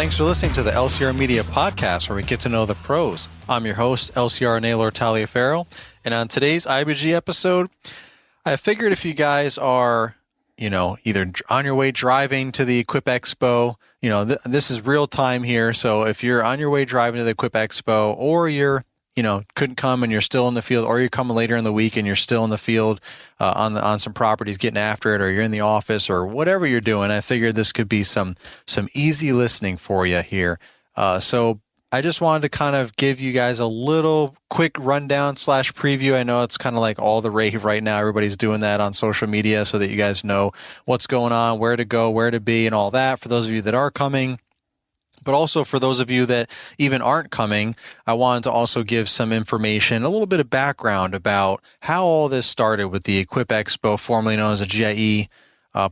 Thanks for listening to the LCR Media Podcast, where we get to know the pros. I'm your host, LCR Naylor Taliaferro, and on today's IBG episode, I figured if you guys are, either on your way driving to the Equip Expo, this is real time here. So if you're on your way driving to the Equip Expo, or you're, couldn't come and you're still in the field, or you're coming later in the week and you're still in the field on some properties getting after it, or you're in the office or whatever you're doing, I figured this could be some easy listening for you here. So I just wanted to kind of give you guys a little quick rundown / preview. I know it's kind of like all the rave right now. Everybody's doing that on social media so that you guys know what's going on, where to go, where to be, and all that for those of you that are coming. But also for those of you that even aren't coming, I wanted to also give some information, a little bit of background about how all this started with the Equip Expo, formerly known as the GIE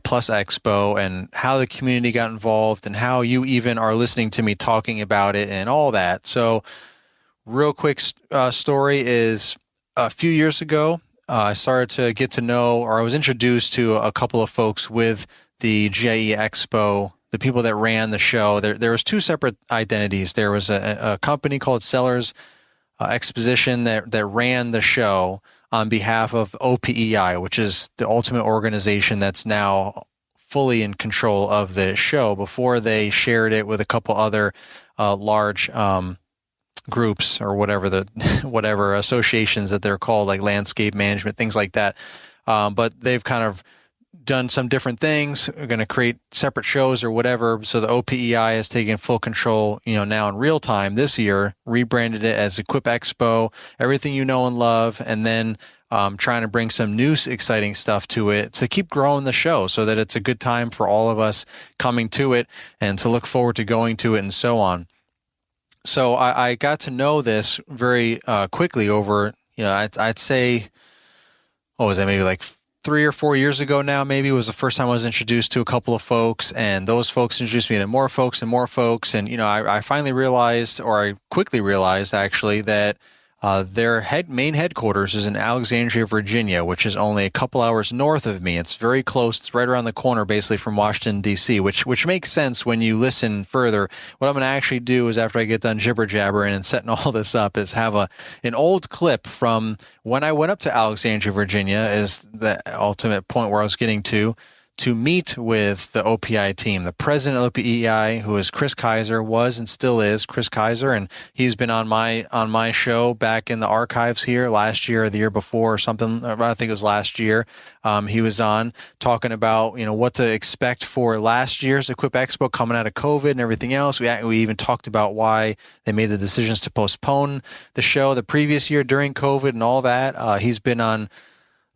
Plus Expo, and how the community got involved and how you even are listening to me talking about it and all that. So real quick story is a few years ago, I started to get to know, or I was introduced to a couple of folks with the GIE Expo, the people that ran the show. There was two separate identities. There was a company called Sellers Exposition that ran the show on behalf of OPEI, which is the ultimate organization that's now fully in control of the show. Before they shared it with a couple other large groups or whatever associations that they're called, like landscape management, things like that. But they've kind of done some different things. We're going to create separate shows or whatever. So the OPEI has taken full control, now in real time this year, rebranded it as Equip Expo, everything you know and love, and then trying to bring some new exciting stuff to it to keep growing the show so that it's a good time for all of us coming to it and to look forward to going to it and so on. So I got to know this very quickly over, I'd say, what was that, maybe like 3 or 4 years ago now, maybe, was the first time I was introduced to a couple of folks, and those folks introduced me to more folks and more folks. And, I finally realized, or I quickly realized actually, that their main headquarters is in Alexandria, Virginia, which is only a couple hours north of me. It's very close. It's right around the corner, basically, from Washington, D.C., which makes sense when you listen further. What I'm going to actually do is, after I get done jibber-jabbering and setting all this up, is have an old clip from when I went up to Alexandria, Virginia, is the ultimate point where I was getting to meet with the OPEI team. The president of OPEI, who is Kris Kiser, was and still is Kris Kiser, and he's been on my show back in the archives here last year or the year before or something. I think it was last year. He was on talking about what to expect for last year's Equip Expo coming out of COVID and everything else. We even talked about why they made the decisions to postpone the show the previous year during COVID and all that. He's been on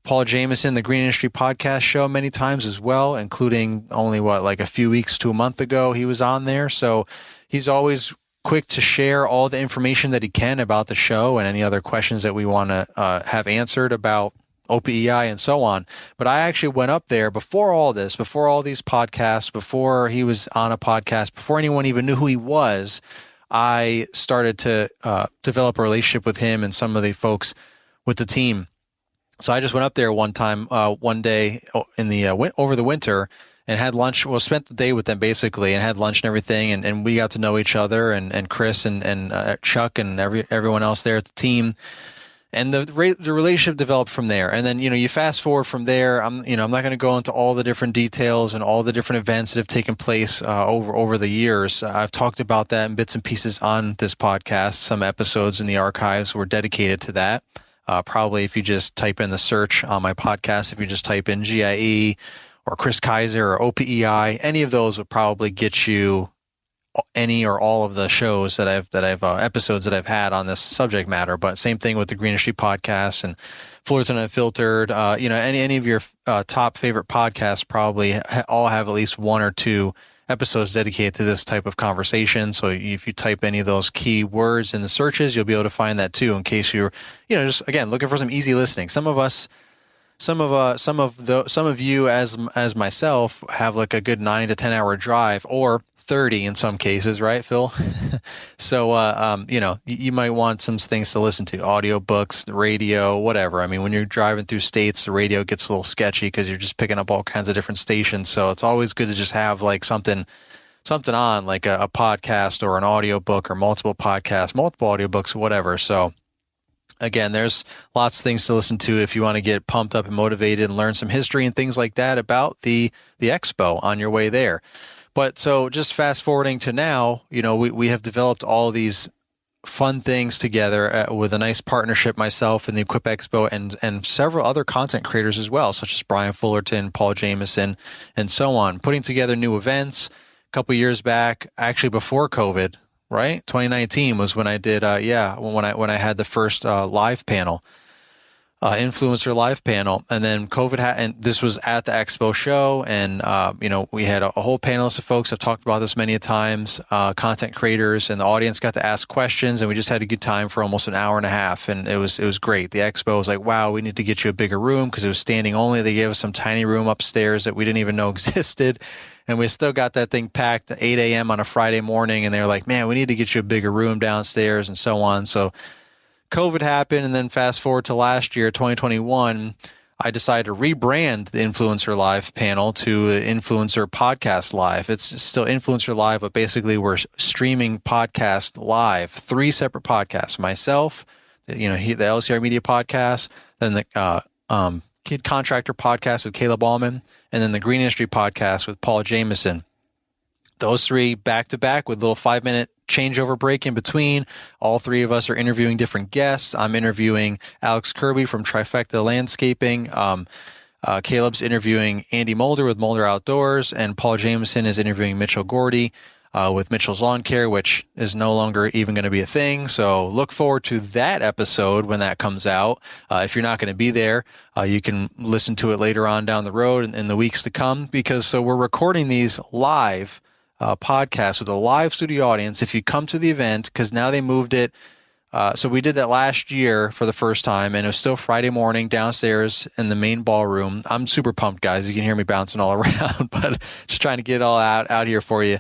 Paul Jameson, the Green Industry Podcast show, many times as well, including only like a few weeks to a month ago he was on there. So he's always quick to share all the information that he can about the show and any other questions that we want to have answered about OPEI and so on. But I actually went up there before all this, before all these podcasts, before he was on a podcast, before anyone even knew who he was. I started to develop a relationship with him and some of the folks with the team. So I just went up there one day in the over the winter and had lunch. Well, spent the day with them basically and had lunch and everything. And we got to know each other and Kris and Chuck and everyone else there at the team. And the relationship developed from there. And then, you fast forward from there. I'm not going to go into all the different details and all the different events that have taken place over the years. I've talked about that in bits and pieces on this podcast. Some episodes in the archives were dedicated to that. Probably if you just type in the search on my podcast, if you just type in GIE or Kris Kiser or OPEI, any of those would probably get you any or all of the shows that I've episodes that I've had on this subject matter. But same thing with the Green Industry Podcast and Fullerton Unfiltered. Any of your top favorite podcasts probably all have at least one or two episodes dedicated to this type of conversation. So if you type any of those key words in the searches, you'll be able to find that too, in case you're, just again, looking for some easy listening. Some of you as myself have like a good 9 to 10 hour drive, or 30 in some cases, right, Phil? So, you might want some things to listen to, audiobooks, radio, whatever. I mean, when you're driving through states, the radio gets a little sketchy because you're just picking up all kinds of different stations. So it's always good to just have like something something on, like a podcast or an audiobook or multiple podcasts, multiple audiobooks, whatever. So again, there's lots of things to listen to if you want to get pumped up and motivated and learn some history and things like that about the Expo on your way there. But so just fast forwarding to now, we have developed all these fun things together with a nice partnership, myself and the Equip Expo and several other content creators as well, such as Brian Fullerton, Paul Jameson, and so on, putting together new events. A couple years back, actually before COVID, right? 2019 was when I did, when I had the first live panel, influencer live panel, and then COVID and this was at the Expo show, and we had a whole panelist of folks. I've talked about this many times, content creators, and the audience got to ask questions, and we just had a good time for almost an hour and a half, and it was great. The Expo was like, wow, we need to get you a bigger room because it was standing only. They gave us some tiny room upstairs that we didn't even know existed. And we still got that thing packed at 8 a.m. on a Friday morning. And they were like, man, we need to get you a bigger room downstairs and so on. So COVID happened. And then fast forward to last year, 2021, I decided to rebrand the Influencer Live panel to Influencer Podcast Live. It's still Influencer Live, but basically we're streaming podcast live, 3 separate podcasts, myself, the LCR Media podcast, then the Kid Contractor podcast with Caleb Allman, and then the Green Industry podcast with Paul Jameson. Those 3 back to back with a little 5-minute changeover break in between. All 3 of us are interviewing different guests. I'm interviewing Alex Kirby from Trifecta Landscaping. Caleb's interviewing Andy Mulder with Mulder Outdoors, and Paul Jameson is interviewing Mitchell Gordy with Mitchell's Lawn Care, which is no longer even going to be a thing. So look forward to that episode when that comes out. If you're not going to be there, you can listen to it later on down the road in the weeks to come, because we're recording these live podcasts with a live studio audience. If you come to the event, because now they moved it. So we did that last year for the first time, and it was still Friday morning downstairs in the main ballroom. I'm super pumped, guys. You can hear me bouncing all around, but just trying to get it all out here for you.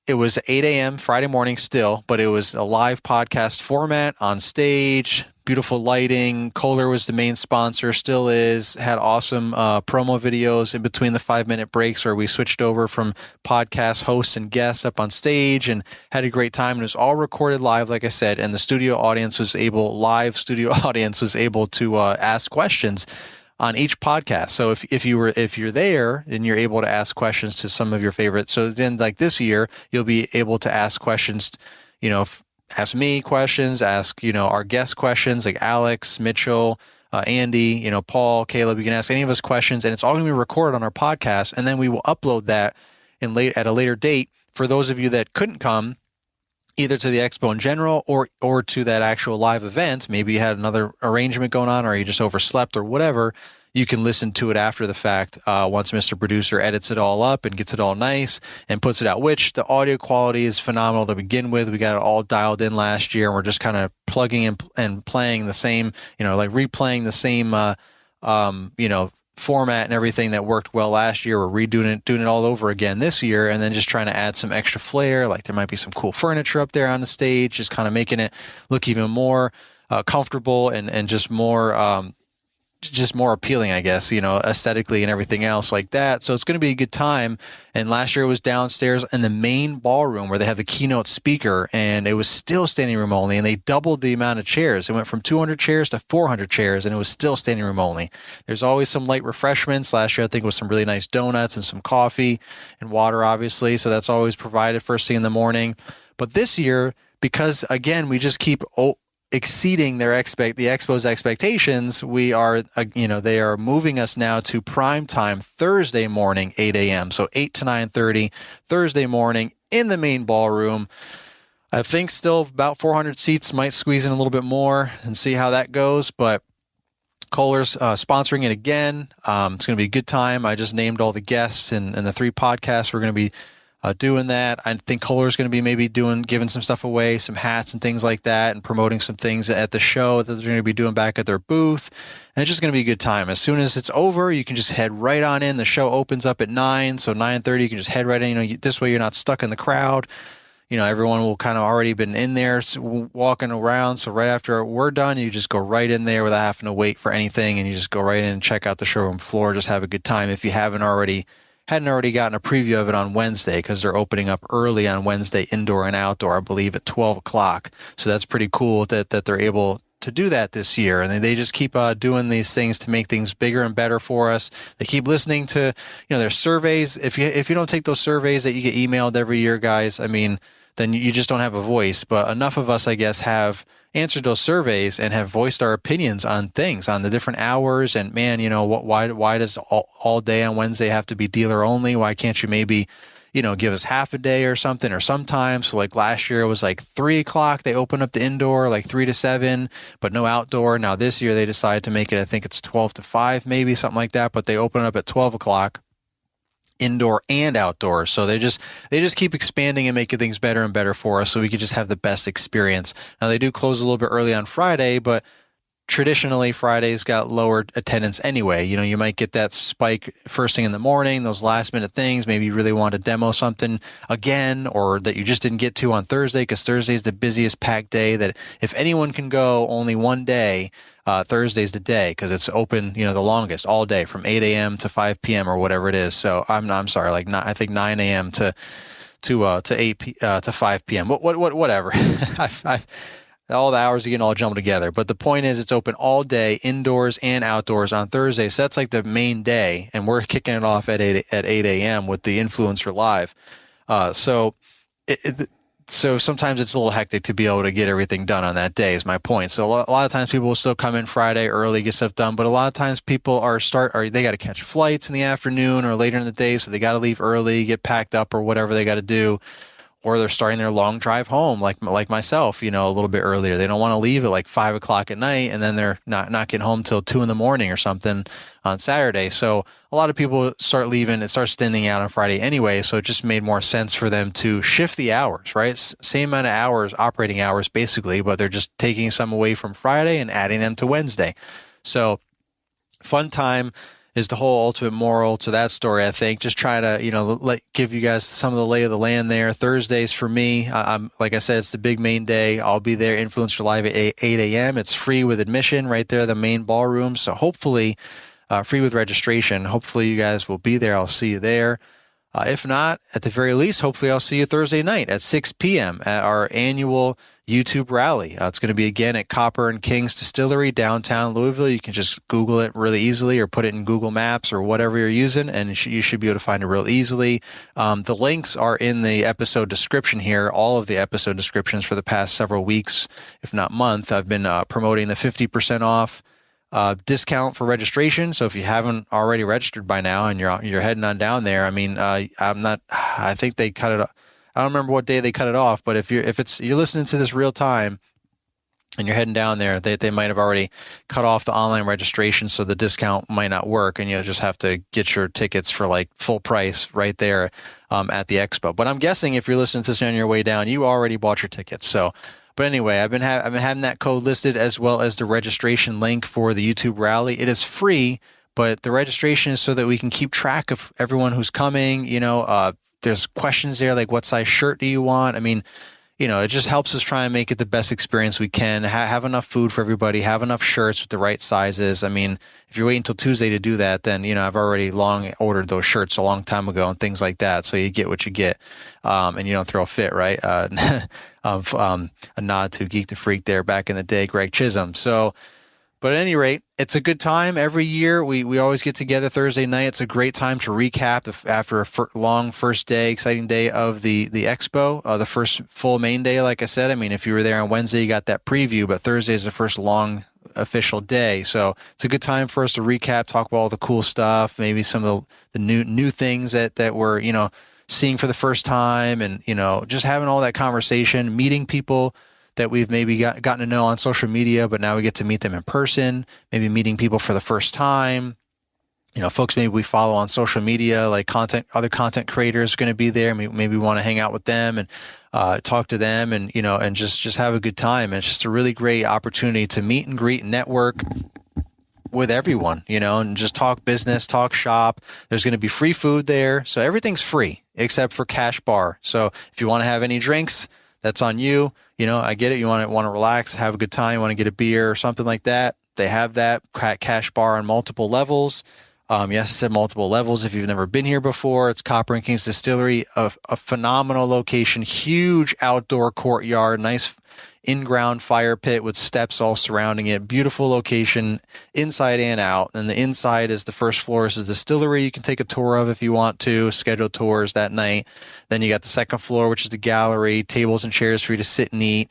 It was 8 a.m. Friday morning still, but it was a live podcast format on stage, beautiful lighting. Kohler was the main sponsor, still is, had awesome promo videos in between the 5-minute breaks where we switched over from podcast hosts and guests up on stage and had a great time. And it was all recorded live, like I said, and the live studio audience was able to ask questions on each podcast. So if you're there, then you're able to ask questions to some of your favorites. So then, like this year, you'll be able to ask questions, ask me questions, ask, our guest questions like Alex, Mitchell, Andy, Paul, Caleb. You can ask any of us questions, and it's all going to be recorded on our podcast. And then we will upload that at a later date for those of you that couldn't come, either to the Expo in general or to that actual live event. Maybe you had another arrangement going on, or you just overslept or whatever. You can listen to it after the fact once Mr. Producer edits it all up and gets it all nice and puts it out, which the audio quality is phenomenal to begin with. We got it all dialed in last year, and we're just kind of plugging in and playing the same, replaying the same, format and everything that worked well last year. We're doing it all over again this year, and then just trying to add some extra flair. Like there might be some cool furniture up there on the stage, just kind of making it look even more comfortable and just more appealing, I guess, aesthetically and everything else like that. So it's going to be a good time. And last year it was downstairs in the main ballroom where they have the keynote speaker, and it was still standing room only, and they doubled the amount of chairs. It went from 200 chairs to 400 chairs, and it was still standing room only. There's always some light refreshments. Last year, I think, was some really nice donuts and some coffee and water, obviously. So that's always provided first thing in the morning. But this year, because again, we just keep exceeding the Expo's expectations, we are, they are moving us now to prime time Thursday morning, 8 a.m. So 8 to 9:30 Thursday morning in the main ballroom. I think still about 400 seats, might squeeze in a little bit more and see how that goes. But Kohler's sponsoring it again. It's going to be a good time. I just named all the guests and the 3 podcasts we're going to be doing that. I think Kohler's going to be maybe giving some stuff away, some hats and things like that, and promoting some things at the show that they're going to be doing back at their booth. And it's just going to be a good time. As soon as it's over, you can just head right on in. The show opens up at 9, so 9:30, you can just head right in. This way you're not stuck in the crowd. Everyone will kind of already been in there walking around. So right after we're done, you just go right in there without having to wait for anything, and you just go right in and check out the showroom floor. Just have a good time if you haven't already hadn't already gotten a preview of it on Wednesday because they're opening up early on Wednesday, indoor and outdoor, I believe at 12 o'clock. So that's pretty cool that they're able to do that this year. And they just keep doing these things to make things bigger and better for us. They keep listening to, their surveys. If you don't take those surveys that you get emailed every year, guys, I mean, then you just don't have a voice. But enough of us, I guess, have answered those surveys and have voiced our opinions on things, on the different hours. And man, why does all day on Wednesday have to be dealer only? Why can't you maybe, give us half a day or something, or sometimes? So like last year it was like 3 o'clock. They opened up the indoor like 3 to 7, but no outdoor. Now this year they decided to make it, I think it's 12 to 5, maybe something like that, but they open up at 12 o'clock. Indoor and outdoor. So they just keep expanding and making things better and better for us so we could just have the best experience. Now they do close a little bit early on Friday, but traditionally Fridays got lower attendance anyway. You might get that spike first thing in the morning, those last minute things. Maybe you really want to demo something again, or that you just didn't get to on Thursday, because Thursday is the busiest packed day. That if anyone can go only one day, Thursday's the day, because it's open, the longest all day from 8 a.m. to 5 p.m. or whatever it is. So I'm sorry, like I think 9 a.m. to 5 p.m. Whatever. All the hours are getting all jumbled together. But the point is, it's open all day, indoors and outdoors on Thursday. So that's like the main day. And we're kicking it off at 8 a.m. with the Influencer Live. So sometimes it's a little hectic to be able to get everything done on that day, is my point. So a lot of times people will still come in Friday early, get stuff done. But a lot of times people they got to catch flights in the afternoon or later in the day. So they got to leave early, get packed up or whatever they got to do. Or they're starting their long drive home, like myself, a little bit earlier. They don't want to leave at like 5 o'clock at night, and then they're not getting home till 2 a.m. or something on Saturday. So a lot of people start leaving. It starts thinning out on Friday anyway. So it just made more sense for them to shift the hours, right? Same amount of hours, operating hours basically, but they're just taking some away from Friday and adding them to Wednesday. So fun time is the whole ultimate moral to that story, I think. Just try to, give you guys some of the lay of the land there. Thursdays for me, I'm like I said, it's the big main day. I'll be there, Influencer Live at 8 a.m. It's free with admission right there, the main ballroom. So hopefully, free with registration. Hopefully you guys will be there. I'll see you there. If not, at the very least, hopefully I'll see you Thursday night at 6 p.m. at our annual YouTube rally. It's going to be again at Copper and King's Distillery, downtown Louisville. You can just Google it really easily, or put it in Google Maps or whatever you're using, and you should be able to find it real easily. The links are in the episode description here. All of the episode descriptions for the past several weeks, if not month, I've been promoting the 50% off discount for registration. So if you haven't already registered by now and you're heading on down there, I think they cut it. I don't remember what day they cut it off, but if you're listening to this real time and you're heading down there, they might have already cut off the online registration, so the discount might not work, and you'll just have to get your tickets for like full price right there at the expo. But I'm guessing if you're listening to this on your way down, you already bought your tickets. So. But anyway, I've been having that code listed, as well as the registration link for the YouTube rally. It is free, but the registration is so that we can keep track of everyone who's coming. There's questions there like, what size shirt do you want? It just helps us try and make it the best experience we can. Have enough food for everybody. Have enough shirts with the right sizes. If you're waiting until Tuesday to do that, then I've already long ordered those shirts a long time ago and things like that. So you get what you get, and you don't throw a fit, right? A nod to Geek to Freak there back in the day, Greg Chisholm. So. But at any rate, it's a good time. Every year, we always get together Thursday night. It's a great time to recap after a long first day, exciting day of the expo, the first full main day, like I said. If you were there on Wednesday, you got that preview, but Thursday is the first long official day. So it's a good time for us to recap, talk about all the cool stuff, maybe some of the new things that we're, seeing for the first time, and, just having all that conversation, meeting people that we've maybe gotten to know on social media, but now we get to meet them in person, maybe meeting people for the first time. Folks maybe we follow on social media, like other content creators are going to be there. Maybe we want to hang out with them and talk to them, and, and just have a good time. And it's just a really great opportunity to meet and greet and network with everyone, and just talk business, talk shop. There's going to be free food there. So everything's free except for cash bar. So if you want to have any drinks, that's on you. I get it. You want to relax, have a good time. You want to get a beer or something like that. They have that cash bar on multiple levels. Yes, I said multiple levels. If you've never been here before, it's Copper and Kings Distillery, a phenomenal location, huge outdoor courtyard, nice in-ground fire pit with steps all surrounding it. Beautiful location inside and out. And the inside is the first floor is the distillery you can take a tour of if you want to, schedule tours that night. Then you got the second floor, which is the gallery, tables and chairs for you to sit and eat,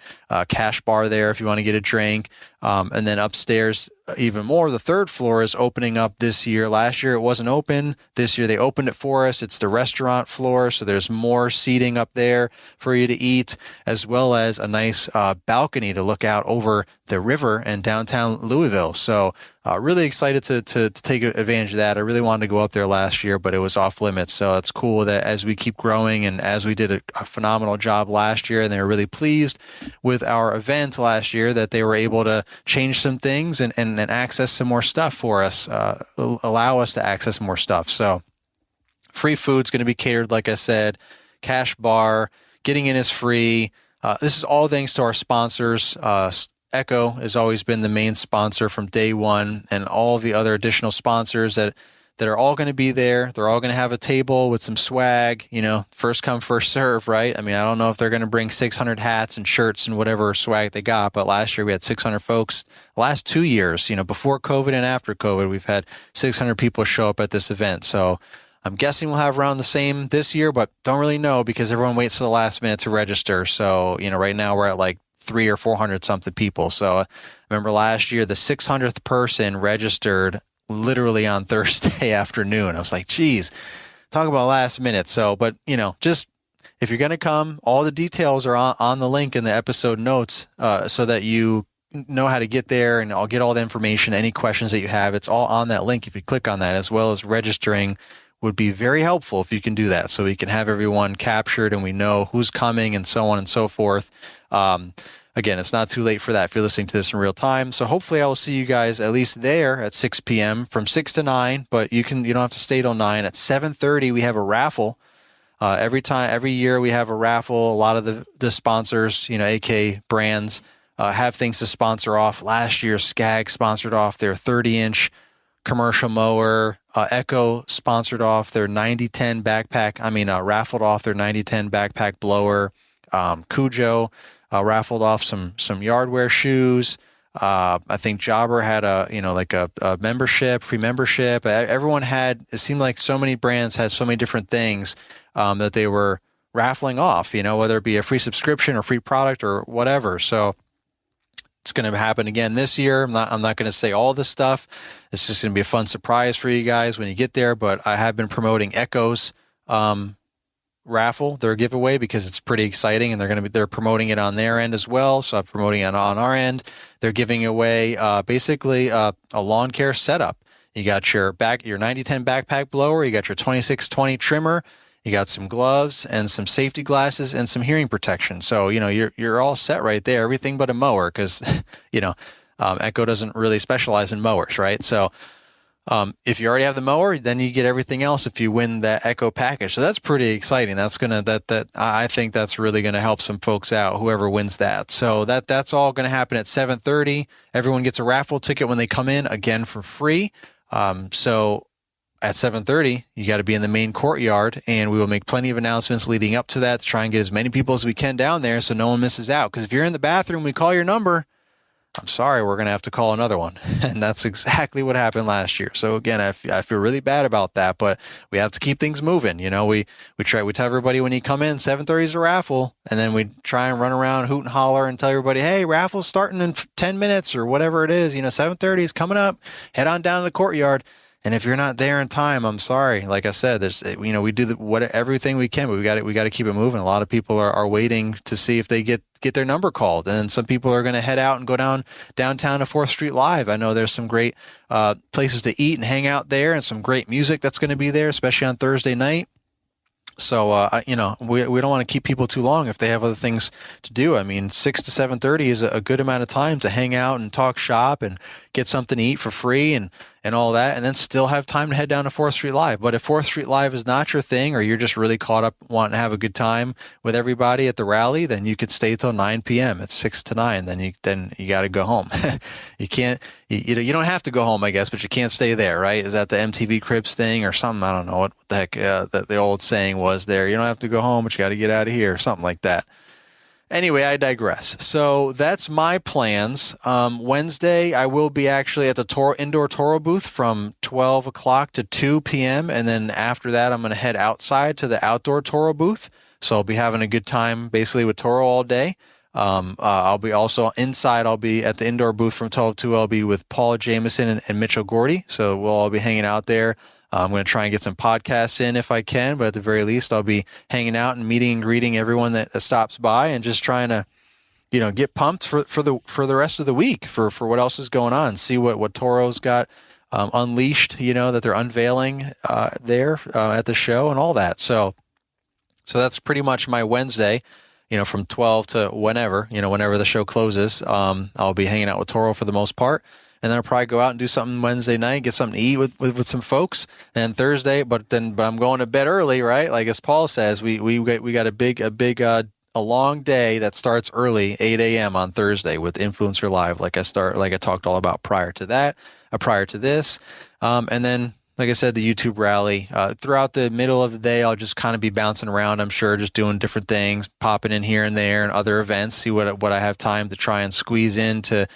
cash bar there if you want to get a drink. And then upstairs, even more, the third floor is opening up this year. Last year it wasn't open. This year they opened it for us. It's the restaurant floor, so there's more seating up there for you to eat, as well as a nice balcony to look out over the river and downtown Louisville. So really excited to take advantage of that. I really wanted to go up there last year, but it was off limits. So it's cool that as we keep growing and as we did a phenomenal job last year, and they were really pleased with our event last year, that they were able to change some things and access some more stuff for us, allow us to access more stuff. So free food's going to be catered, like I said, cash bar, getting in is free. This is all thanks to our sponsors. Echo has always been the main sponsor from day one, and all the other additional sponsors that are all going to be there. They're all going to have a table with some swag, first come, first serve, right? I mean, I don't know if they're going to bring 600 hats and shirts and whatever swag they got, but last year we had 600 folks. The last 2 years, before COVID and after COVID, we've had 600 people show up at this event. So I'm guessing we'll have around the same this year, but don't really know because everyone waits to the last minute to register. So, right now we're at like 300 or 400 something people. So I remember last year, the 600th person registered literally on Thursday afternoon. I was like, geez, talk about last minute. So, but just if you're going to come, all the details are on the link in the episode notes, so that you know how to get there, and I'll get all the information, any questions that you have. It's all on that link. If you click on that, as well as registering would be very helpful if you can do that, so we can have everyone captured and we know who's coming and so on and so forth. Again, it's not too late for that if you're listening to this in real time. So hopefully I will see you guys at least there at 6 p.m. from 6 to 9, but you don't have to stay till 9. At 7:30, we have a raffle. Every year we have a raffle. A lot of the sponsors, AK brands, have things to sponsor off. Last year, Skag sponsored off their 30-inch commercial mower. Echo sponsored off their 9010 backpack. Raffled off their 9010 backpack blower. Cujo raffled off some yardware shoes. I think Jobber had a membership, free membership. Everyone had, it seemed like so many brands had so many different things that they were raffling off, whether it be a free subscription or free product or whatever. So it's going to happen again this year. I'm not going to say all this stuff. It's just going to be a fun surprise for you guys when you get there. But I have been promoting Echo's raffle, their giveaway, because it's pretty exciting, and they're promoting it on their end as well. So I'm promoting it on our end. They're giving away basically a lawn care setup. You got your 9010 backpack blower. You got your 2620 trimmer. You got some gloves and some safety glasses and some hearing protection. So, you're all set right there, everything but a mower, because, Echo doesn't really specialize in mowers, right? So if you already have the mower, then you get everything else if you win that Echo package. So that's pretty exciting. I think that's really going to help some folks out, whoever wins that. So that's all going to happen at 7:30. Everyone gets a raffle ticket when they come in, again, for free. So at 7:30, you got to be in the main courtyard, and we will make plenty of announcements leading up to that to try and get as many people as we can down there so no one misses out. Because if you're in the bathroom, we call your number, I'm sorry, we're going to have to call another one. And that's exactly what happened last year. So again, I feel really bad about that, but we have to keep things moving. We tell everybody when you come in, 7:30 is a raffle. And then we try and run around, hoot and holler, and tell everybody, hey, raffle's starting in 10 minutes or whatever it is. 7:30 is coming up. Head on down to the courtyard. And if you're not there in time, I'm sorry. Like I said, we do everything we can, but we got to keep it moving. A lot of people are waiting to see if they get their number called, and then some people are going to head out and go downtown to 4th Street Live. I know there's some great places to eat and hang out there, and some great music that's going to be there, especially on Thursday night. So, we don't want to keep people too long if they have other things to do. 6 to 7:30 is a good amount of time to hang out and talk shop and get something to eat for free and all that, and then still have time to head down to 4th Street Live. But if 4th Street Live is not your thing, or you're just really caught up wanting to have a good time with everybody at the rally, then you could stay till 9 p.m. It's 6 to 9. Then you got to go home. You can't. You don't have to go home, I guess, but you can't stay there, right? Is that the MTV Cribs thing or something? I don't know what the heck the old saying was there. You don't have to go home, but you got to get out of here, something like that. Anyway, I digress. So that's my plans. Wednesday, I will be actually at the indoor Toro booth from 12 o'clock to 2 p.m. And then after that, I'm going to head outside to the outdoor Toro booth. So I'll be having a good time basically with Toro all day. I'll be also inside. I'll be at the indoor booth from 12 to 2. I'll be with Paula Jameson and Mitchell Gordy. So we'll all be hanging out there. I'm going to try and get some podcasts in if I can, but at the very least, I'll be hanging out and meeting and greeting everyone that stops by and just trying to, get pumped for the rest of the week for what else is going on. See what Toro's got unleashed, that they're unveiling there at the show and all that. So that's pretty much my Wednesday. From 12 to whenever the show closes. I'll be hanging out with Toro for the most part. And then I'll probably go out and do something Wednesday night, get something to eat with some folks. And Thursday, but I'm going to bed early, right? Like as Paul says, we got a long day that starts early, 8 a.m. on Thursday with Influencer Live. Like I talked all about prior to this. And then, like I said, the YouTube rally. Throughout the middle of the day, I'll just kind of be bouncing around, I'm sure, just doing different things, popping in here and there and other events, see what I have time to try and squeeze into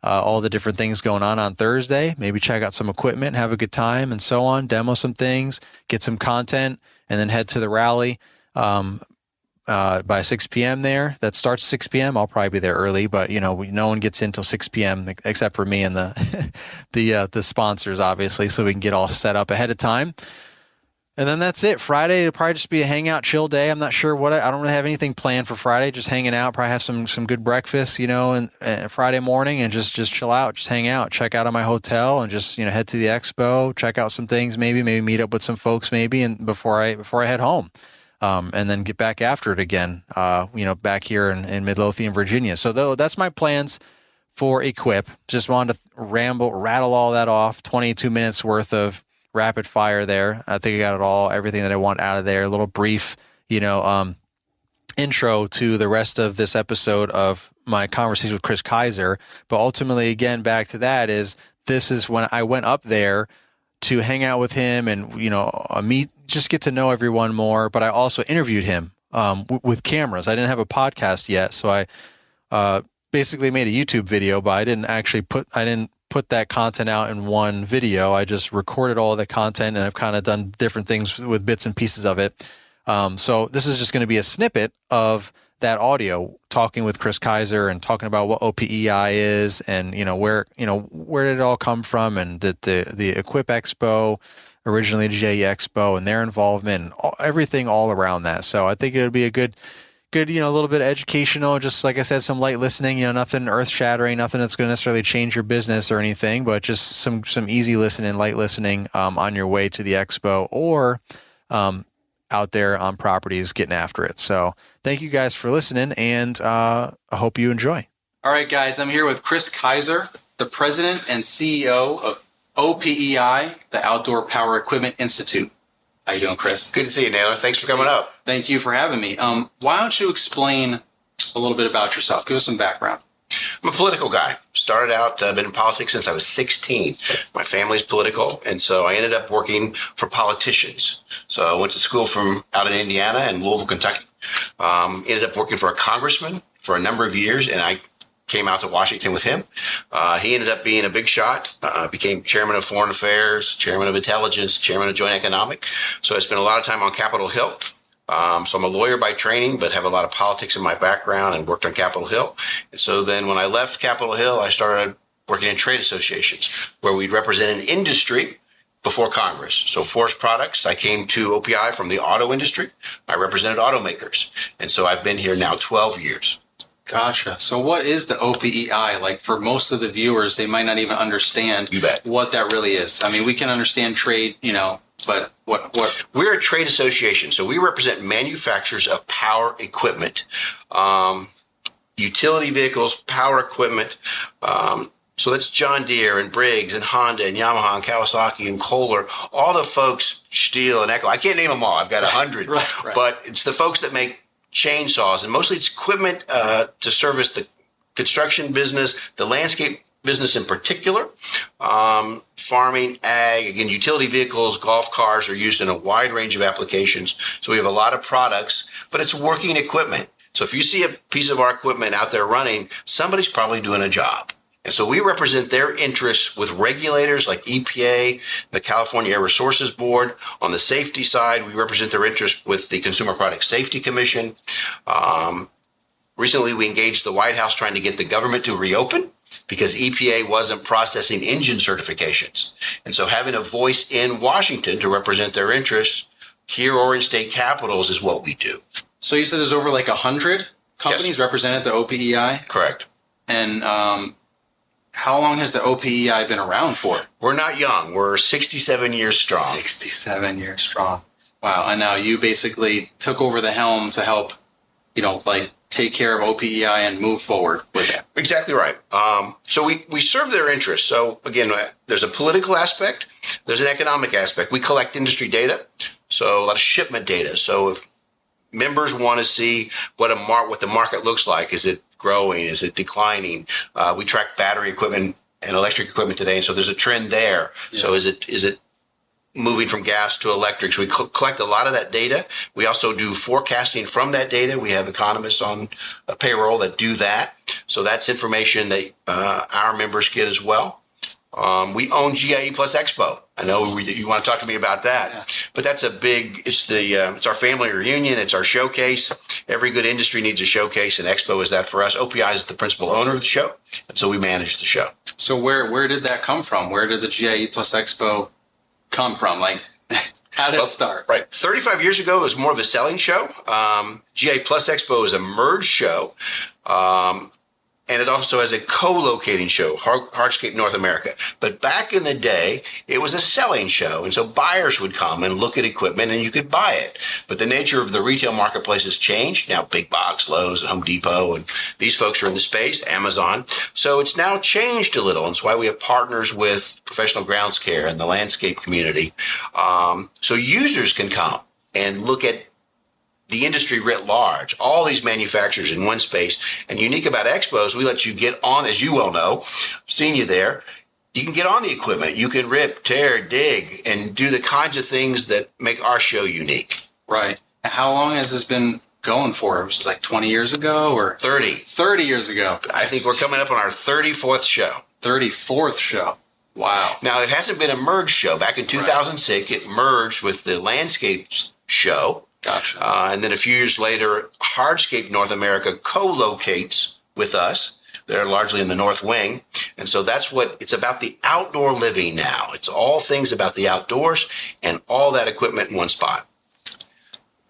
all the different things going on Thursday. Maybe check out some equipment, have a good time and so on, demo some things, get some content, and then head to the rally by 6 p.m. there. That starts 6 p.m. I'll probably be there early, but no one gets in till 6 p.m. except for me and the sponsors, obviously, so we can get all set up ahead of time. And then that's it. Friday, it'll probably just be a hangout, chill day. I'm not sure I don't really have anything planned for Friday. Just hanging out, probably have some good breakfast, and Friday morning and just chill out, just hang out, check out of my hotel and just, head to the expo, check out some things, maybe meet up with some folks maybe and before I head home. And then get back after it again, back here in Midlothian, Virginia. So that's my plans for Equip. Just wanted to rattle all that off, 22 minutes worth of rapid fire there. I think I got everything that I want out of there. A little brief, intro to the rest of this episode of my conversation with Kris Kiser. But ultimately, again, back to that this is when I went up there to hang out with him and, just get to know everyone more. But I also interviewed him with cameras. I didn't have a podcast yet. So I basically made a YouTube video, but I didn't put that content out in one video. I just recorded all the content and I've kind of done different things with bits and pieces of it. So this is just going to be a snippet of that audio talking with Kris Kiser and talking about what OPEI is and, where did it all come from and the Equip Expo, originally GE Expo and their involvement and everything all around that. So I think it would be a good, a little bit educational, just like I said, some light listening, nothing earth shattering, nothing that's going to necessarily change your business or anything, but just some easy listening, light listening, on your way to the expo or, out there on properties getting after it. So thank you guys for listening and, I hope you enjoy. All right, guys, I'm here with Kris Kiser, the president and CEO of OPEI, the Outdoor Power Equipment Institute. How you doing, Kris? Good to see you, Naylor. Thanks for coming up. Thank you for having me. Why don't you explain a little bit about yourself? Give us some background. I'm a political guy. Started out, been in politics since I was 16. My family's political, and so I ended up working for politicians. So I went to school out in Indiana and Louisville, Kentucky. Ended up working for a congressman for a number of years, and I came out to Washington with him. He ended up being a big shot, became chairman of foreign affairs, chairman of intelligence, chairman of joint economic. So I spent a lot of time on Capitol Hill. So I'm a lawyer by training, but have a lot of politics in my background and worked on Capitol Hill. And so then when I left Capitol Hill, I started working in trade associations where we'd represent an industry before Congress. So forest products, I came to OPI from the auto industry. I represented automakers. And so I've been here now 12 years. Gotcha. So what is the OPEI? Like for most of the viewers, they might not even understand what that really is. I mean, we can understand trade, but what? We're a trade association. So we represent manufacturers of power equipment, utility vehicles, power equipment, So that's John Deere and Briggs and Honda and Yamaha and Kawasaki and Kohler, all the folks, Stihl and Echo. I can't name them all. I've got 100. Right. But it's the folks that make chainsaws, and mostly it's equipment to service the construction business, the landscape business in particular, farming, ag, again, utility vehicles, golf cars are used in a wide range of applications. So we have a lot of products, but it's working equipment. So if you see a piece of our equipment out there running, somebody's probably doing a job. And so we represent their interests with regulators like EPA, the California Air Resources Board. On the safety side, we represent their interests with the Consumer Product Safety Commission. Recently, we engaged the White House trying to get the government to reopen because EPA wasn't processing engine certifications. And so having a voice in Washington to represent their interests here or in state capitals is what we do. So you said there's over like 100 companies represented at the OPEI? Correct. And how long has the OPEI been around for? We're not young. We're 67 years strong. 67 years strong. Wow. And now you basically took over the helm to help, take care of OPEI and move forward with it. Exactly right. So we serve their interests. So again, there's a political aspect. There's an economic aspect. We collect industry data. So a lot of shipment data. So if members want to see what the market looks like, is it growing? Is it declining? We track battery equipment and electric equipment today. And so there's a trend there. Yeah. So is it moving from gas to electric? So we collect a lot of that data. We also do forecasting from that data. We have economists on a payroll that do that. So that's information that our members get as well. We own GIE plus Expo. I know you want to talk to me about that, but that's it's our family reunion. It's our showcase. Every good industry needs a showcase, and Expo is that for us. OPEI is the principal owner of the show, and so we manage the show. So where did that come from? Where did the GIE plus Expo come from? Like, how did it start? Right. 35 years ago, it was more of a selling show. GIE plus Expo is a merged show. And it also has a co-locating show, Hardscape North America. But back in the day, it was a selling show. And so buyers would come and look at equipment and you could buy it. But the nature of the retail marketplace has changed. Now, Big Box, Lowe's, and Home Depot, and these folks are in the space, Amazon. So it's now changed a little. And that's why we have partners with Professional Grounds Care and the landscape community. So users can come and look at the industry writ large, all these manufacturers in one space. And unique about Expos, we let you get on, as you well know, I've seen you there. You can get on the equipment. You can rip, tear, dig, and do the kinds of things that make our show unique. Right. How long has this been going for? It was like 20 years ago or? 30. 30 years ago. I think we're coming up on our 34th show. 34th show. Wow. Now, it hasn't been a merged show. Back in 2006, it merged with the Landscapes show. Gotcha. And then a few years later, Hardscape North America co-locates with us. They're largely in the North Wing. And so it's about the outdoor living now. It's all things about the outdoors and all that equipment in one spot.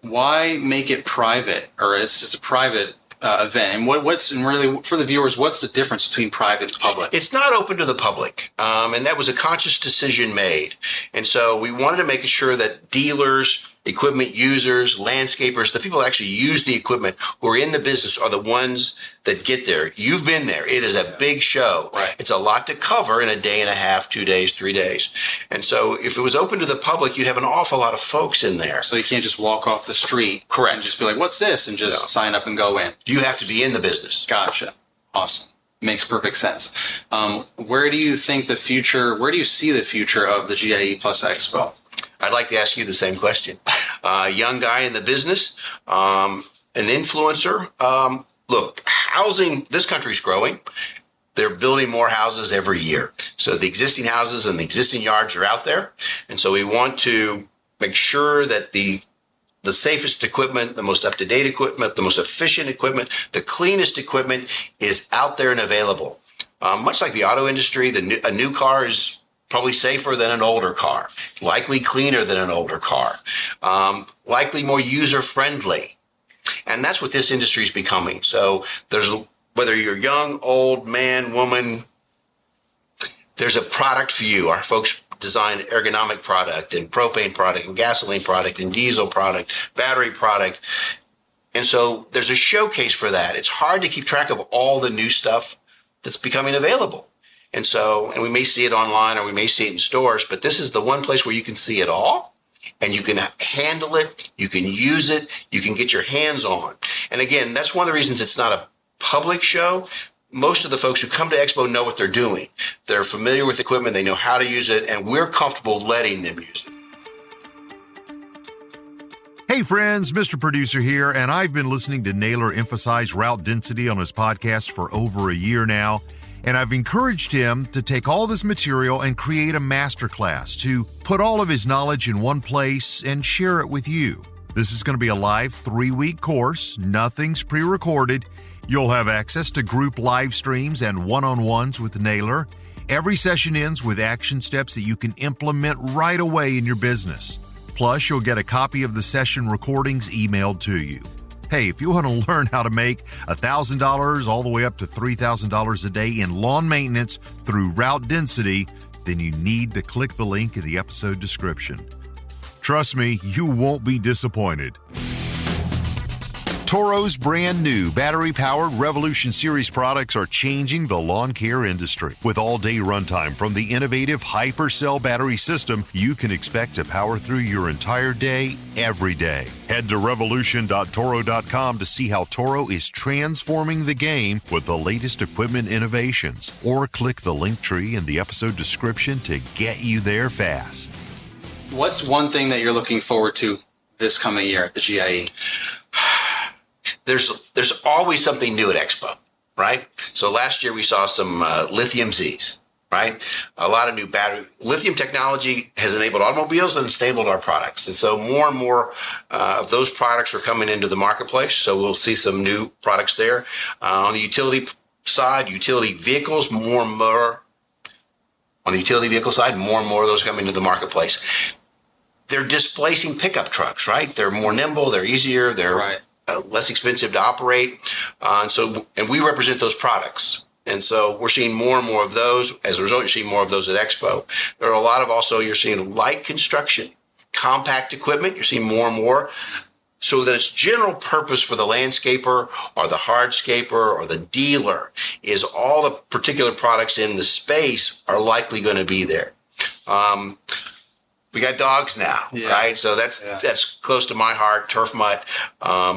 Why make it private? Or it's a private event? And and really for the viewers, what's the difference between private and public? It's not open to the public. And that was a conscious decision made. And so we wanted to make sure that dealers, equipment users, landscapers, the people that actually use the equipment who are in the business are the ones that get there. You've been there. It is a big show. Right. It's a lot to cover in a day and a half, 2 days, 3 days. And so if it was open to the public, you'd have an awful lot of folks in there. So you can't just walk off the street. Correct. And just be like, what's this? And just sign up and go in. You have to be in the business. Gotcha. Awesome. Makes perfect sense. Where do you see the future of the GIE plus Expo? I'd like to ask you the same question. Young guy in the business, an influencer. Look, housing, this country's growing. They're building more houses every year. So the existing houses and the existing yards are out there. And so we want to make sure that the safest equipment, the most up-to-date equipment, the most efficient equipment, the cleanest equipment is out there and available. Much like the auto industry, a new car is probably safer than an older car, likely cleaner than an older car, likely more user-friendly. And that's what this industry is becoming. So whether you're young, old, man, woman, there's a product for you. Our folks design ergonomic product and propane product and gasoline product and diesel product, battery product. And so there's a showcase for that. It's hard to keep track of all the new stuff that's becoming available. And we may see it online or we may see it in stores, but this is the one place where you can see it all. And you can handle it, you can use it, you can get your hands on. And again, that's one of the reasons it's not a public show. Most of the folks who come to Expo know what they're doing. They're familiar with equipment, they know how to use it, and we're comfortable letting them use it. Hey friends, Mr. Producer here, and I've been listening to Naylor emphasize route density on his podcast for over a year now. And I've encouraged him to take all this material and create a masterclass to put all of his knowledge in one place and share it with you. This is going to be a live 3-week course. Nothing's pre-recorded. You'll have access to group live streams and one-on-ones with Naylor. Every session ends with action steps that you can implement right away in your business. Plus, you'll get a copy of the session recordings emailed to you. Hey, if you want to learn how to make $1,000 all the way up to $3,000 a day in lawn maintenance through route density, then you need to click the link in the episode description. Trust me, you won't be disappointed. Toro's brand new battery-powered Revolution Series products are changing the lawn care industry. With all-day runtime from the innovative HyperCell battery system, you can expect to power through your entire day, every day. Head to revolution.toro.com to see how Toro is transforming the game with the latest equipment innovations, or click the link tree in the episode description to get you there fast. What's one thing that you're looking forward to this coming year at the GIE? There's always something new at Expo, right? So last year we saw some lithium Zs, right? A lot of new battery. Lithium technology has enabled automobiles and enabled our products. And so more and more of those products are coming into the marketplace. So we'll see some new products there. On the utility side, utility vehicles, more and more. On the utility vehicle side, more and more of those coming into the marketplace. They're displacing pickup trucks, right? They're more nimble, they're easier, they're Right. Less expensive to operate. And we represent those products. And so we're seeing more and more of those. As a result, you're seeing more of those at Expo. There are a lot of also, you're seeing light construction, compact equipment. You're seeing more and more. So that its general purpose for the landscaper or the hardscaper or the dealer is all the particular products in the space are likely going to be there. We got dogs now, right? So that's close to my heart. Turf Mutt.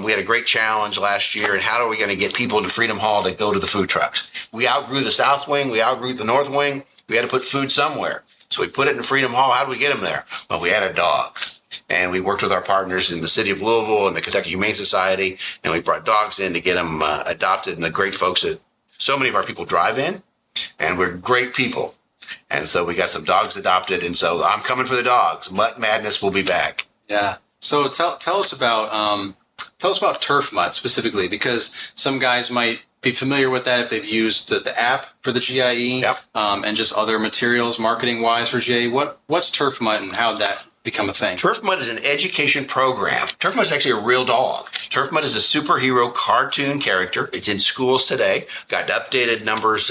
We had a great challenge last year. And how are we going to get people into Freedom Hall that go to the food trucks? We outgrew the South Wing. We outgrew the North Wing. We had to put food somewhere. So we put it in Freedom Hall. How do we get them there? Well, we added dogs. And we worked with our partners in the city of Louisville and the Kentucky Humane Society. And we brought dogs in to get them adopted. And the great folks that so many of our people drive in. And we're great people. And so we got some dogs adopted, and so I'm coming for the dogs. Mutt Madness will be back. Yeah. So tell us about Turf Mutt specifically, because some guys might be familiar with that if they've used the app for the GIE, and just other materials marketing wise for GIE. What's Turf Mutt and how did that become a thing? Turf Mutt is an education program. Turf Mutt is actually a real dog. Turf Mutt is a superhero cartoon character. It's in schools today. Got updated numbers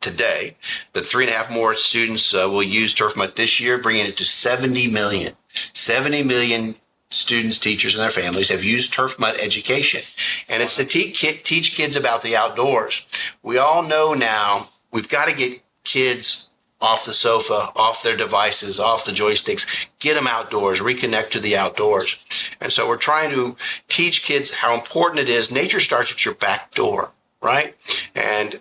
today, but 3.5 more students will use Turf Mutt this year, bringing it to 70 million. 70 million students, teachers, and their families have used Turf Mutt education. And it's to teach kids about the outdoors. We all know now we've got to get kids off the sofa, off their devices, off the joysticks, get them outdoors, reconnect to the outdoors. And so we're trying to teach kids how important it is. Nature starts at your back door, right? And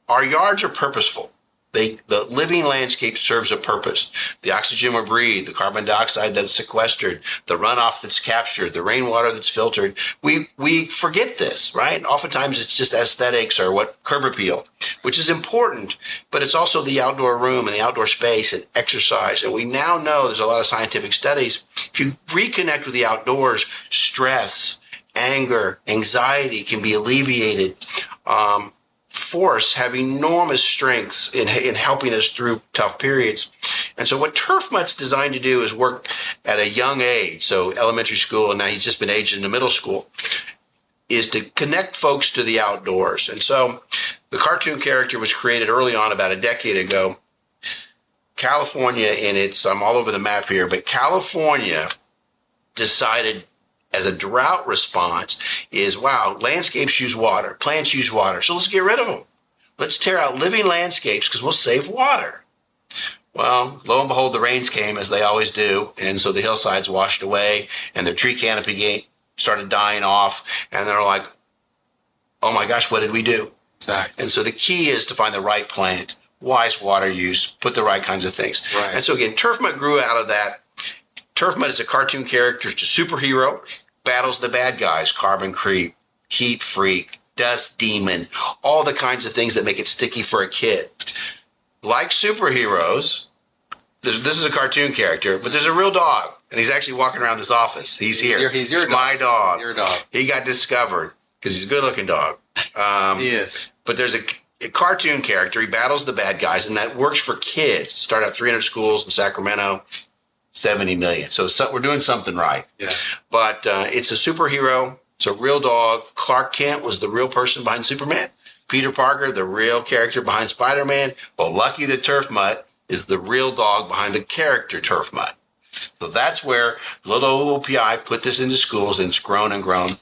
our yards are purposeful. The living landscape serves a purpose. The oxygen we breathe, the carbon dioxide that's sequestered, the runoff that's captured, the rainwater that's filtered. We forget this, right? Oftentimes it's just aesthetics or what curb appeal, which is important, but it's also the outdoor room and the outdoor space and exercise. And we now know there's a lot of scientific studies. If you reconnect with the outdoors, stress, anger, anxiety can be alleviated. Force have enormous strengths in helping us through tough periods. And so what Turf Mutt's designed to do is work at a young age, so elementary school, and now he's just been aged into middle school, is to connect folks to the outdoors. And so the cartoon character was created early on, about a decade ago. California, I'm all over the map here, but California decided as a drought response is, wow, landscapes use water, plants use water, so let's get rid of them. let's tear out living landscapes because we'll save water. Well, lo and behold, the rains came, as they always do, and so the hillsides washed away, and their tree canopy started dying off, and they're like, oh my gosh, what did we do? Exactly. And so the key is to find the right plant, wise water use, put the right kinds of things. Right. And so again, Turf Mud grew out of that. Turf Mud is a cartoon character, it's a superhero, battles the bad guys, carbon creep, heat freak, dust demon, all the kinds of things that make it sticky for a kid. Like superheroes, this is a cartoon character, but there's a real dog, and he's actually walking around this office. He's here. He's your dog. My dog. Your dog. He got discovered because he's a good-looking dog. He is. But there's a cartoon character. He battles the bad guys, and that works for kids. Start out 300 schools in Sacramento, 70 million. So we're doing something right. Yeah. But it's a superhero. It's a real dog. Clark Kent was the real person behind Superman. Peter Parker, the real character behind Spider-Man. Well, Lucky the Turf Mutt is the real dog behind the character Turf Mutt. So that's where little OPEI put this into schools, and it's grown and grown.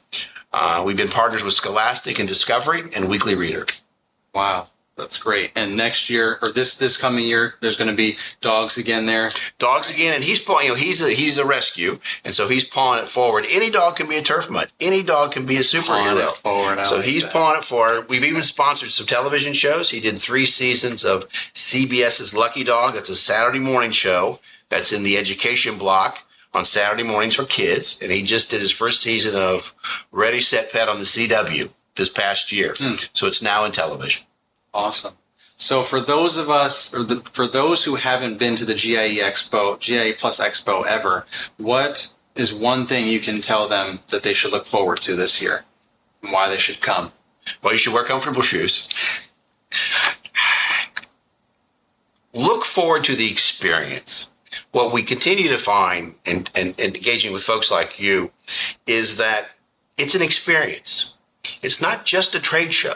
We've been partners with Scholastic and Discovery and Weekly Reader. Wow. That's great. And next year, or this coming year, there's going to be dogs again there. Dogs again, and he's a rescue, and so he's pawing it forward. Any dog can be a Turf Mutt. Any dog can be a superhero. Pawing it forward. So he's pawing it forward. We've even sponsored some television shows. He did 3 seasons of CBS's Lucky Dog. That's a Saturday morning show that's in the education block on Saturday mornings for kids, and he just did his first season of Ready, Set, Pet on the CW this past year. So it's now in television. Awesome. So for those of us, for those who haven't been to the GIE Plus Expo ever, what is one thing you can tell them that they should look forward to this year and why they should come? Well, you should wear comfortable shoes. Look forward to the experience. What we continue to find and engaging with folks like you is that it's an experience. It's not just a trade show.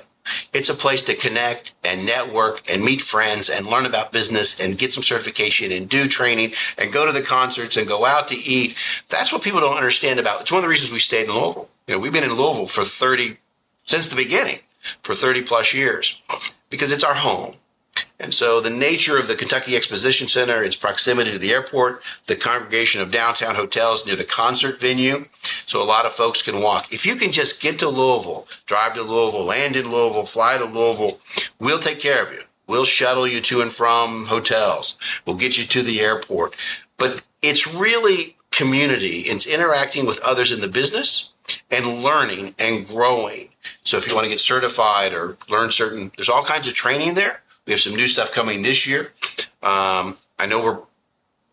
It's a place to connect and network and meet friends and learn about business and get some certification and do training and go to the concerts and go out to eat. That's what people don't understand about. It's one of the reasons we stayed in Louisville. We've been in Louisville since the beginning, for 30 plus years, because it's our home. And so the nature of the Kentucky Exposition Center, its proximity to the airport, the congregation of downtown hotels near the concert venue, so a lot of folks can walk. If you can just get to Louisville, drive to Louisville, land in Louisville, fly to Louisville, we'll take care of you. We'll shuttle you to and from hotels. We'll get you to the airport. But it's really community. It's interacting with others in the business and learning and growing. So if you want to get certified or learn there's all kinds of training there. We have some new stuff coming this year. I know we're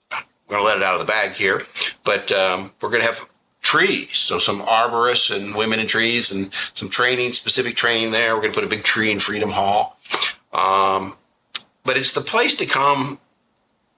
going to let it out of the bag here, but we're going to have trees. So some arborists and women in trees and some specific training there. We're going to put a big tree in Freedom Hall. But it's the place to come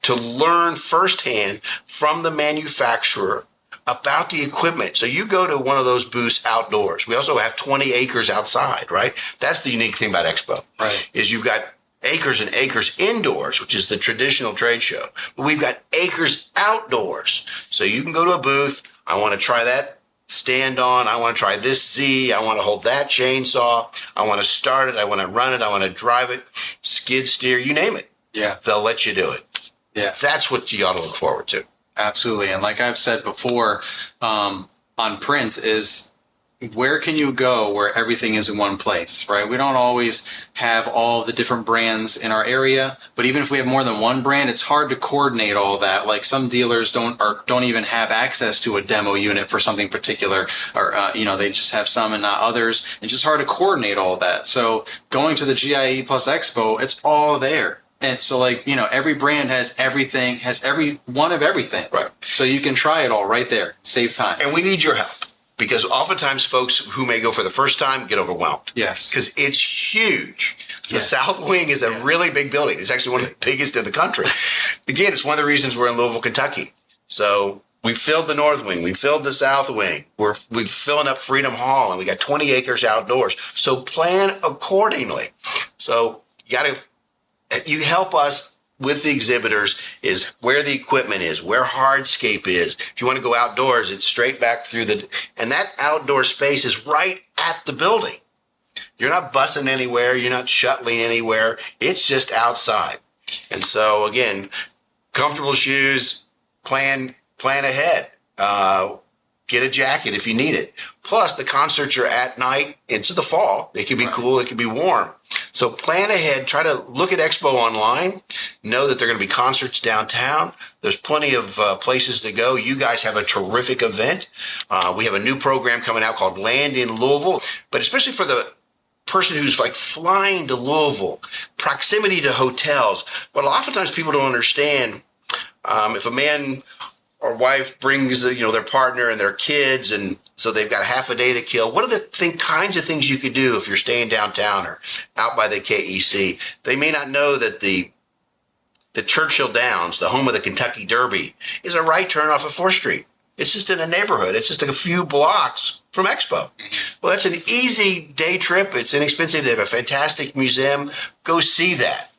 to learn firsthand from the manufacturer about the equipment. So you go to one of those booths outdoors. We also have 20 acres outside, right? That's the unique thing about Expo. Right. Is you've got acres and acres indoors, which is the traditional trade show. But we've got acres outdoors. So you can go to a booth. I want to try that stand on. I want to try this Z. I want to hold that chainsaw. I want to start it. I want to run it. I want to drive it, skid steer, you name it. Yeah. They'll let you do it. Yeah. That's what you ought to look forward to. Absolutely. And like I've said before, on print is, where can you go where everything is in one place, right? We don't always have all the different brands in our area, but even if we have more than one brand, it's hard to coordinate all that. Like some dealers don't even have access to a demo unit for something particular, or they just have some and not others. It's just hard to coordinate all that. So going to the GIE Plus Expo, it's all there. And so every brand has everything, has every one of everything. Right. So you can try it all right there. Save time. And we need your help. Because oftentimes folks who may go for the first time get overwhelmed. Yes. Because it's huge. The South Wing is a really big building. It's actually one of the biggest in the country. Again, it's one of the reasons we're in Louisville, Kentucky. So we filled the North Wing. We filled the South Wing. We're filling up Freedom Hall, and we got 20 acres outdoors. So plan accordingly. So you help us with the exhibitors is where the equipment is, where hardscape is. If you want to go outdoors, it's straight back through and that outdoor space is right at the building. You're not busing anywhere. You're not shuttling anywhere. It's just outside. And so, again, comfortable shoes, plan ahead. Get a jacket if you need it. Plus, the concerts are at night into the fall. It can be cool. It can be warm. So plan ahead. Try to look at Expo online. Know that there are going to be concerts downtown. There's plenty of places to go. You guys have a terrific event. We have a new program coming out called Land in Louisville. But especially for the person who's like flying to Louisville, proximity to hotels. What oftentimes people don't understand, if a man or wife brings their partner and their kids, and so they've got half a day to kill. What are the kinds of things you could do if you're staying downtown or out by the KEC? They may not know that the Churchill Downs, the home of the Kentucky Derby, is a right turn off of 4th Street. It's just in a neighborhood. It's just like a few blocks from Expo. Well, that's an easy day trip. It's inexpensive. They have a fantastic museum. Go see that.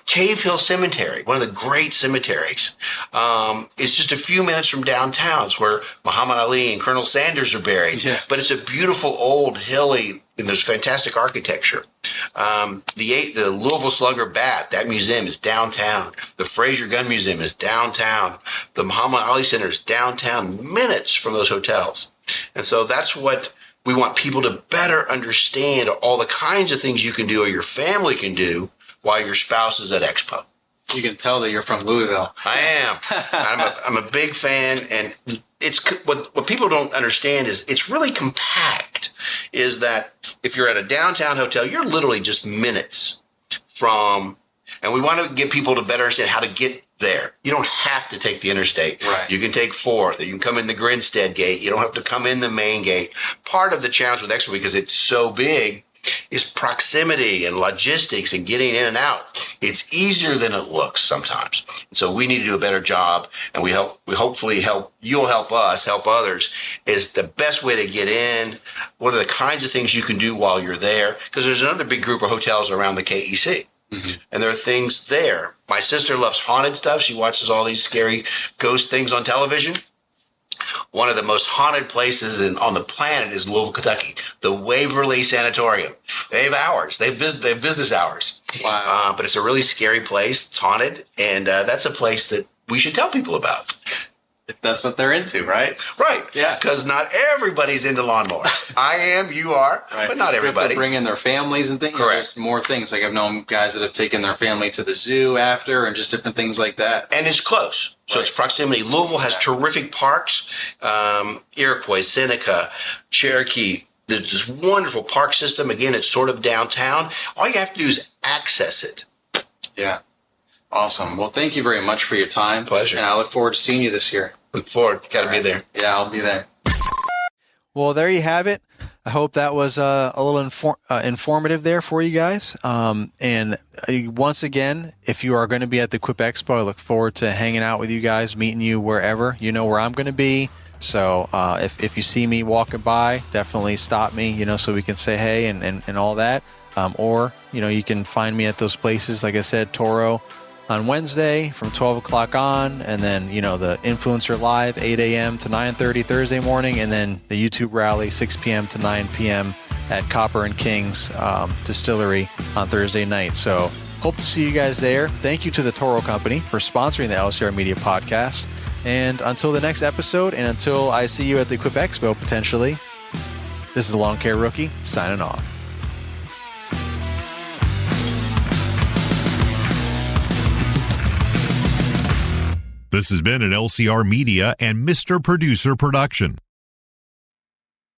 Cave Hill Cemetery, one of the great cemeteries. It's just a few minutes from downtown. It's where Muhammad Ali and Colonel Sanders are buried. Yeah. But it's a beautiful old hilly, and there's fantastic architecture. The Louisville Slugger Bat, that museum is downtown. The Fraser Gun Museum is downtown. The Muhammad Ali Center is downtown, minutes from those hotels. And so that's what we want people to better understand, all the kinds of things you can do or your family can do while your spouse is at Expo. You can tell that you're from Louisville. I am. I'm a big fan, and it's what people don't understand is it's really compact. Is that if you're at a downtown hotel, you're literally just minutes from, and we want to get people to better understand how to get there. You don't have to take the interstate. Right. You can take 4th, or you can come in the Grinstead gate. You don't have to come in the main gate. Part of the challenge with Expo, because it's so big, is proximity and logistics and getting in and out. It's easier than it looks sometimes. So we need to do a better job, and we hopefully help. You'll help us, help others. Is the best way to get in. What are the kinds of things you can do while you're there? Because there's another big group of hotels around the KEC. Mm-hmm. And there are things there. My sister loves haunted stuff. She watches all these scary ghost things on television. One of the most haunted places on the planet is Louisville, Kentucky, the Waverly Sanatorium. They have hours. They have business hours. Wow. But it's a really scary place. It's haunted. And that's a place that we should tell people about. If that's what they're into, right? Right. Yeah. Because not everybody's into lawnmowers. I am, you are, right. But not everybody. They bring in their families and things. Correct. There's more things. Like I've known guys that have taken their family to the zoo after and just different things like that. And it's close. So It's proximity. Louisville has terrific parks. Iroquois, Seneca, Cherokee. There's this wonderful park system. Again, it's sort of downtown. All you have to do is access it. Yeah. Awesome. Well, thank you very much for your time. Pleasure. And I look forward to seeing you this year. Look forward. Got to be there. Yeah, I'll be there. Well, there you have it. I hope that was a little informative there for you guys. And once again, if you are going to be at the Quip Expo, I look forward to hanging out with you guys, meeting you wherever. You know where I'm going to be. So if you see me walking by, definitely stop me, so we can say hey and all that. Or, you can find me at those places. Like I said, Toro on Wednesday from 12 o'clock on, and then, the Influencer Live, 8 a.m. to 9:30 Thursday morning, and then the YouTube Rally, 6 p.m. to 9 p.m. at Copper and Kings Distillery on Thursday night. So hope to see you guys there. Thank you to the Toro Company for sponsoring the LCR Media Podcast. And until the next episode, and until I see you at the Quip Expo potentially, this is the Lawn Care Rookie signing off. This has been an LCR Media and Mr. Producer production.